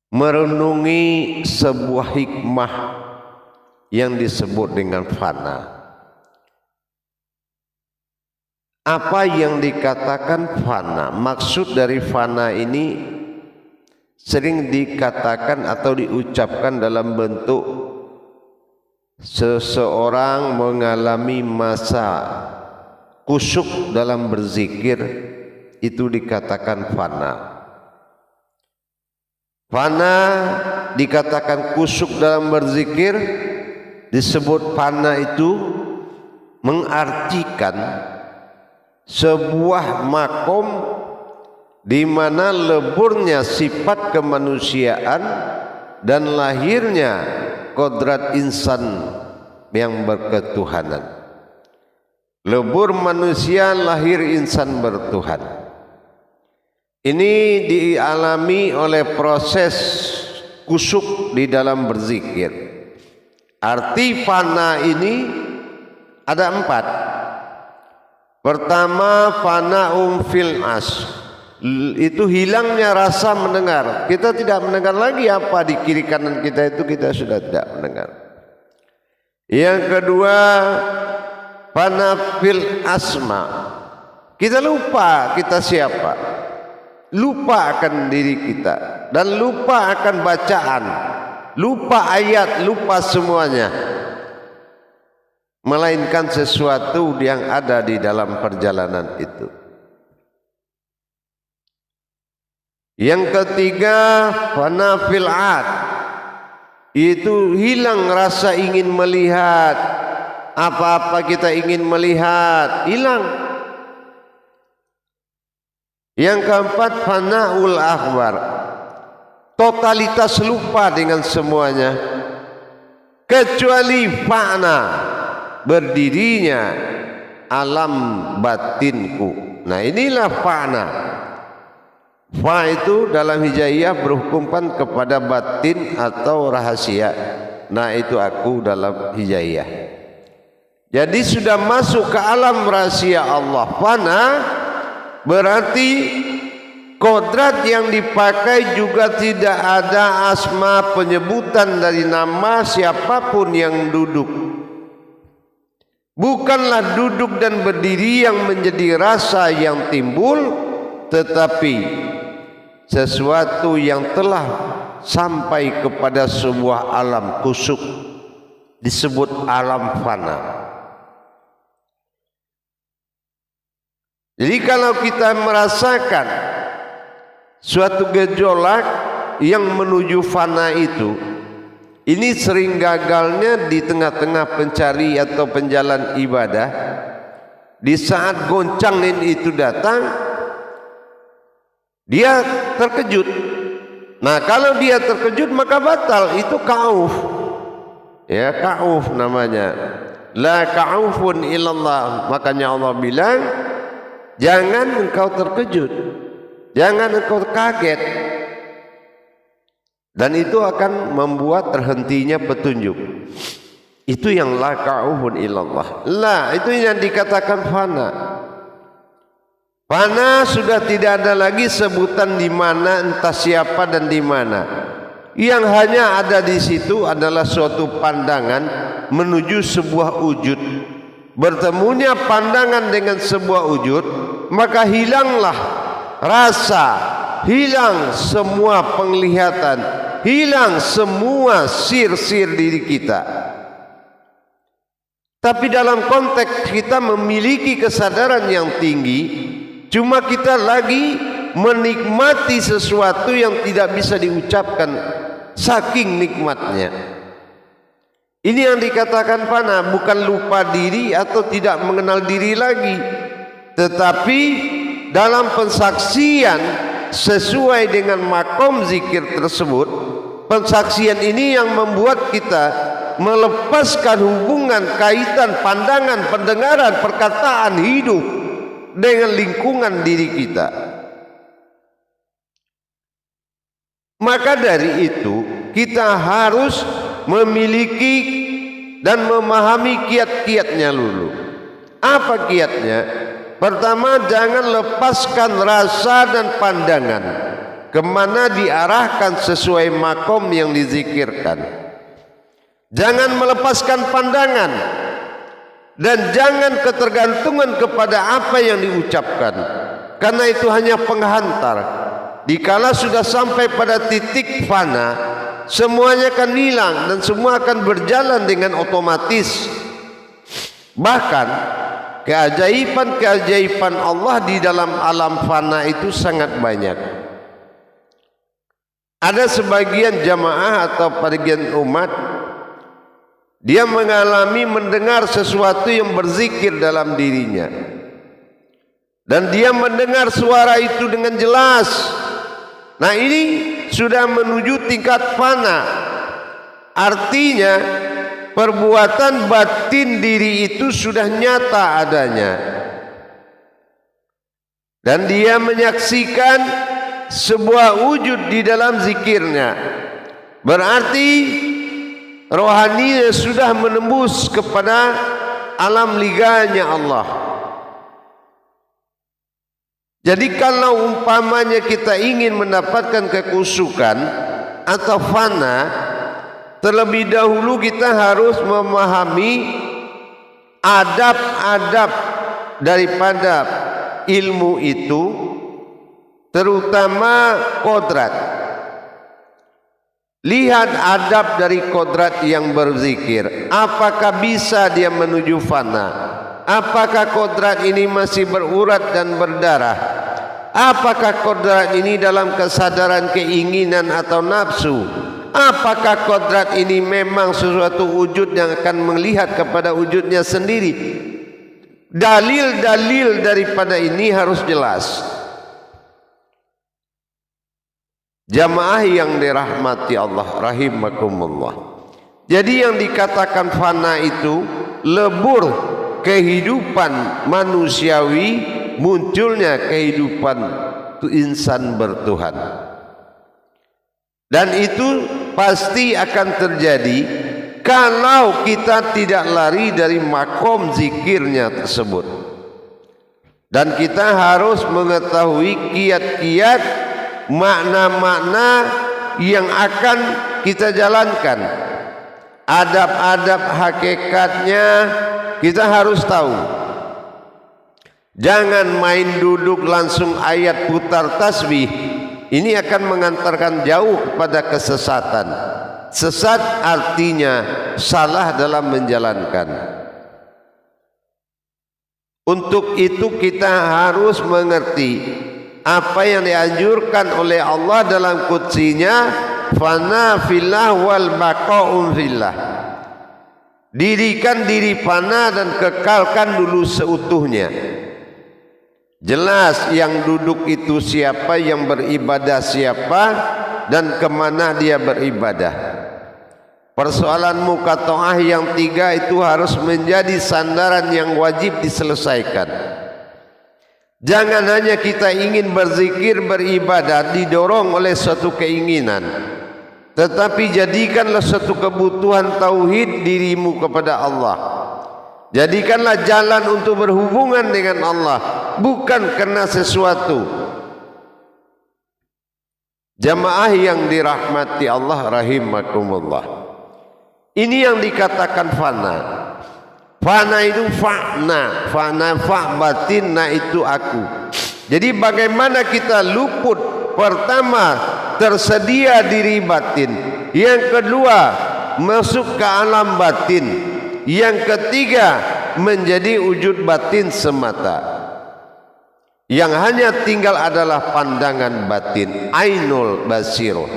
merenungi sebuah hikmah yang disebut dengan fana. Apa yang dikatakan fana? Maksud dari fana ini sering dikatakan atau diucapkan dalam bentuk seseorang mengalami masa kusyuk dalam berzikir, itu dikatakan fana. Fana dikatakan kusyuk dalam berzikir, disebut fana itu mengartikan sebuah makom di mana leburnya sifat kemanusiaan dan lahirnya kodrat insan yang berketuhanan. Lebur manusia, lahir insan bertuhan. Ini dialami oleh proses kusyuk di dalam berzikir. Arti fana ini ada 4. Pertama, fana'um fil as, itu hilangnya rasa mendengar. Kita tidak mendengar lagi apa di kiri kanan kita itu, kita sudah tidak mendengar. Yang kedua, fana fil asma, kita lupa kita siapa, lupa akan diri kita, dan lupa akan bacaan, lupa ayat, lupa semuanya, melainkan sesuatu yang ada di dalam perjalanan itu. Yang ketiga, fana fil ad, itu hilang rasa ingin melihat. Apa-apa kita ingin melihat, hilang. Yang keempat, fanaul akhbar, totalitas lupa dengan semuanya kecuali fana, berdirinya alam batinku. Nah, inilah fana. Fa itu dalam hijaiyah berhukuman kepada batin atau rahasia. Nah, itu aku dalam hijaiyah. Jadi sudah masuk ke alam rahasia Allah. Fana berarti kodrat yang dipakai juga tidak ada asma, penyebutan dari nama siapapun yang duduk. Bukanlah duduk dan berdiri yang menjadi rasa yang timbul, tetapi sesuatu yang telah sampai kepada sebuah alam kusyuk, disebut alam fana. Jadi kalau kita merasakan suatu gejolak yang menuju fana itu, ini sering gagalnya di tengah-tengah pencari atau penjalan ibadah. Di saat goncangin itu datang, dia terkejut. Nah, kalau dia terkejut maka batal, itu ka'uf. Ya, ka'uf namanya. La ka'ufun ilallah. Makanya Allah bilang, jangan engkau terkejut, jangan engkau kaget. Dan itu akan membuat terhentinya petunjuk. Itu yang la ka'ufun ilallah. La, itu yang dikatakan fana. Fana sudah tidak ada lagi sebutan di mana, entah siapa dan di mana. Yang hanya ada di situ adalah suatu pandangan menuju sebuah wujud. Bertemunya pandangan dengan sebuah wujud, maka hilanglah rasa, hilang semua penglihatan, hilang semua sir-sir diri kita. Tapi dalam konteks kita memiliki kesadaran yang tinggi, cuma kita lagi menikmati sesuatu yang tidak bisa diucapkan saking nikmatnya. Ini yang dikatakan fana, bukan lupa diri atau tidak mengenal diri lagi, tetapi dalam pensaksian sesuai dengan makom zikir tersebut. Pensaksian ini yang membuat kita melepaskan hubungan, kaitan, pandangan, pendengaran, perkataan, hidup dengan lingkungan diri kita. Maka dari itu kita harus memiliki dan memahami kiat-kiatnya dulu. Apa kiatnya? Pertama, jangan lepaskan rasa dan pandangan. kemana diarahkan sesuai makom yang dizikirkan. Jangan melepaskan pandangan dan jangan ketergantungan kepada apa yang diucapkan, karena itu hanya penghantar. Dikala sudah sampai pada titik fana, semuanya akan hilang dan semua akan berjalan dengan otomatis. Bahkan keajaiban-keajaiban Allah di dalam alam fana itu sangat banyak. Ada sebagian jamaah atau bagian umat, dia mengalami mendengar sesuatu yang berzikir dalam dirinya, dan dia mendengar suara itu dengan jelas. Nah, ini sudah menuju tingkat fana. Artinya perbuatan batin diri itu sudah nyata adanya, dan dia menyaksikan sebuah wujud di dalam zikirnya. Berarti rohaninya sudah menembus kepada alam liganya Allah. Jadi kalau umpamanya kita ingin mendapatkan kekusukan atau fana, terlebih dahulu kita harus memahami adab-adab daripada ilmu itu, terutama kodrat. Lihat adab dari kodrat yang berzikir. Apakah bisa dia menuju fana? Apakah kodrat ini masih berurat dan berdarah? Apakah kodrat ini dalam kesadaran keinginan atau nafsu? Apakah kodrat ini memang sesuatu wujud yang akan melihat kepada wujudnya sendiri? Dalil-dalil daripada ini harus jelas. Jamaah yang dirahmati Allah rahimakumullah. Jadi yang dikatakan fana itu lebur kehidupan manusiawi, munculnya kehidupan insan bertuhan. Dan itu pasti akan terjadi kalau kita tidak lari dari makom zikirnya tersebut. Dan kita harus mengetahui kiat-kiat, makna-makna yang akan kita jalankan. Adab-adab hakikatnya kita harus tahu. Jangan main duduk langsung ayat putar tasbih. Ini akan mengantarkan jauh kepada kesesatan. Sesat artinya salah dalam menjalankan. Untuk itu kita harus mengerti apa yang dianjurkan oleh Allah dalam qudsinya, fana fillah wal baqa'um fillah. Dirikan diri fana dan kekalkan dulu seutuhnya. Jelas yang duduk itu siapa, yang beribadah siapa, dan kemana dia beribadah. Persoalan muqatta'ah yang tiga itu harus menjadi sandaran yang wajib diselesaikan. Jangan hanya kita ingin berzikir, beribadah didorong oleh suatu keinginan, tetapi jadikanlah suatu kebutuhan tauhid dirimu kepada Allah. Jadikanlah jalan untuk berhubungan dengan Allah, bukan karena sesuatu. Jamaah yang dirahmati Allah rahimakumullah. Ini yang dikatakan fana. Fana itu fa'na, fana fa' batin, na itu aku. Jadi bagaimana kita luput? Pertama, tersedia diri batin. Yang kedua, masuk ke alam batin. Yang ketiga, menjadi wujud batin semata. Yang hanya tinggal adalah pandangan batin, ainul basiroh.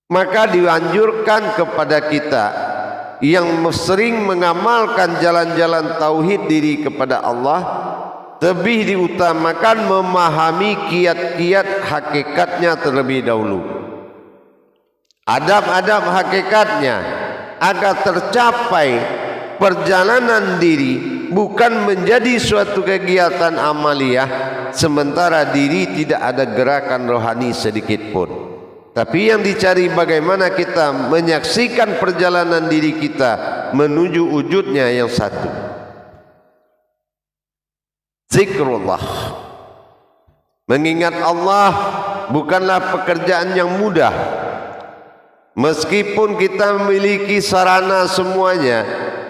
Maka dianjurkan kepada kita yang sering mengamalkan jalan-jalan tauhid diri kepada Allah, lebih diutamakan memahami kiat-kiat hakikatnya terlebih dahulu. Adab-adab hakikatnya agar tercapai perjalanan diri, bukan menjadi suatu kegiatan amaliyah sementara diri tidak ada gerakan rohani sedikit pun. Tapi yang dicari bagaimana kita menyaksikan perjalanan diri kita menuju wujudnya yang satu. Zikrullah. Mengingat Allah bukanlah pekerjaan yang mudah. Meskipun kita memiliki sarana semuanya,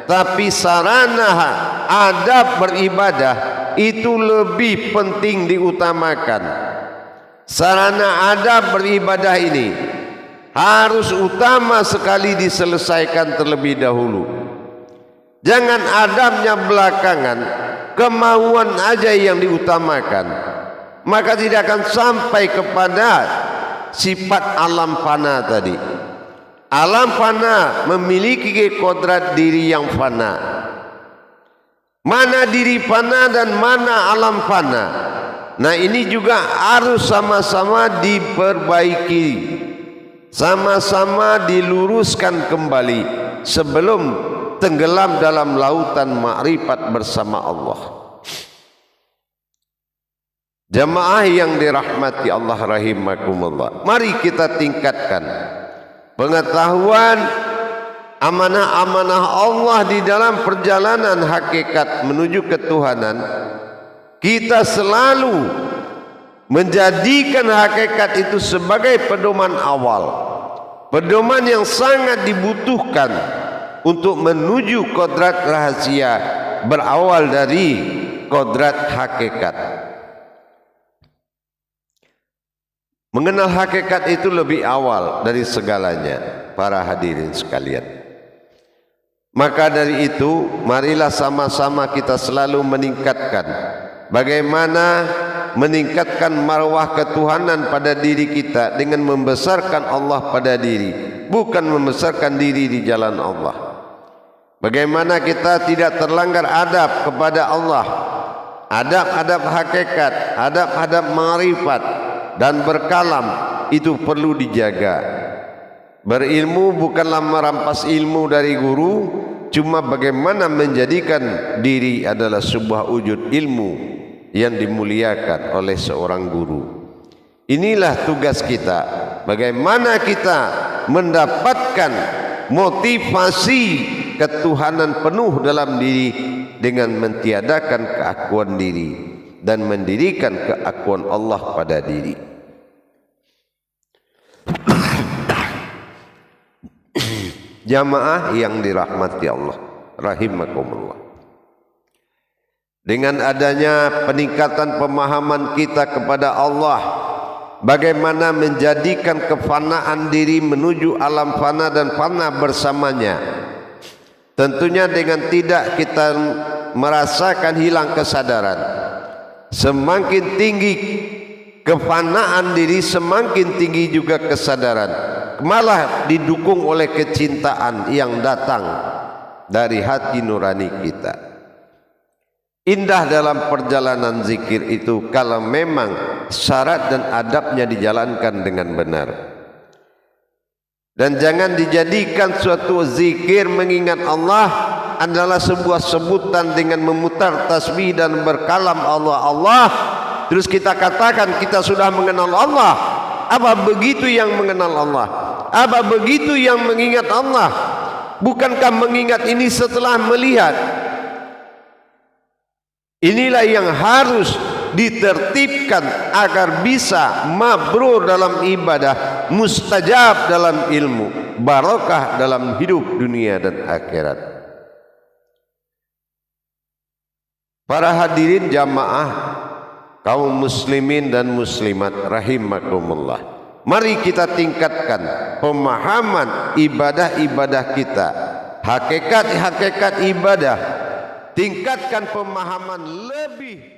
tapi sarana adab beribadah itu lebih penting diutamakan. Sarana adab beribadah ini harus utama sekali diselesaikan terlebih dahulu. Jangan adabnya belakangan, kemauan aja yang diutamakan, maka tidak akan sampai kepada sifat alam fana tadi. Alam fana memiliki kodrat diri yang fana. Mana diri fana dan mana alam fana. Nah, ini juga harus sama-sama diperbaiki, sama-sama diluruskan kembali sebelum tenggelam dalam lautan ma'rifat bersama Allah. Jamaah yang dirahmati Allah rahimakumullah, mari kita tingkatkan pengetahuan amanah-amanah Allah di dalam perjalanan hakikat menuju ketuhanan. Kita selalu menjadikan hakikat itu sebagai pedoman awal, pedoman yang sangat dibutuhkan untuk menuju kodrat rahasia berawal dari kodrat hakikat. Mengenal hakikat itu lebih awal dari segalanya, para hadirin sekalian. Maka dari itu, marilah sama-sama kita selalu meningkatkan bagaimana meningkatkan marwah ketuhanan pada diri kita dengan membesarkan Allah pada diri, bukan membesarkan diri di jalan Allah. Bagaimana kita tidak terlanggar adab kepada Allah, adab-adab hakikat, adab-adab ma'rifat dan berkalam itu perlu dijaga. Berilmu bukanlah merampas ilmu dari guru, cuma bagaimana menjadikan diri adalah sebuah wujud ilmu yang dimuliakan oleh seorang guru. Inilah tugas kita, bagaimana kita mendapatkan motivasi ketuhanan penuh dalam diri dengan mentiadakan keakuan diri dan mendirikan keakuan Allah pada diri. Jamaah yang dirahmati Allah rahimakumullah, dengan adanya peningkatan pemahaman kita kepada Allah, bagaimana menjadikan kefanaan diri menuju alam fana dan fana bersamanya, tentunya dengan tidak kita merasakan hilang kesadaran. Semakin tinggi kefanaan diri, semakin tinggi juga kesadaran, malah didukung oleh kecintaan yang datang dari hati nurani kita. Indah dalam perjalanan zikir itu kalau memang syarat dan adabnya dijalankan dengan benar. Dan jangan dijadikan suatu zikir mengingat Allah adalah sebuah sebutan dengan memutar tasbih dan berkalam Allah Allah, terus kita katakan kita sudah mengenal Allah. Apa begitu yang mengenal Allah? Apa begitu yang mengingat Allah? Bukankah mengingat ini setelah melihat? Inilah yang harus ditertibkan agar bisa mabrur dalam ibadah, mustajab dalam ilmu, barokah dalam hidup dunia dan akhirat. Para hadirin jamaah kaum muslimin dan muslimat rahimakumullah, mari kita tingkatkan pemahaman ibadah-ibadah kita, hakikat-hakikat ibadah, tingkatkan pemahaman lebih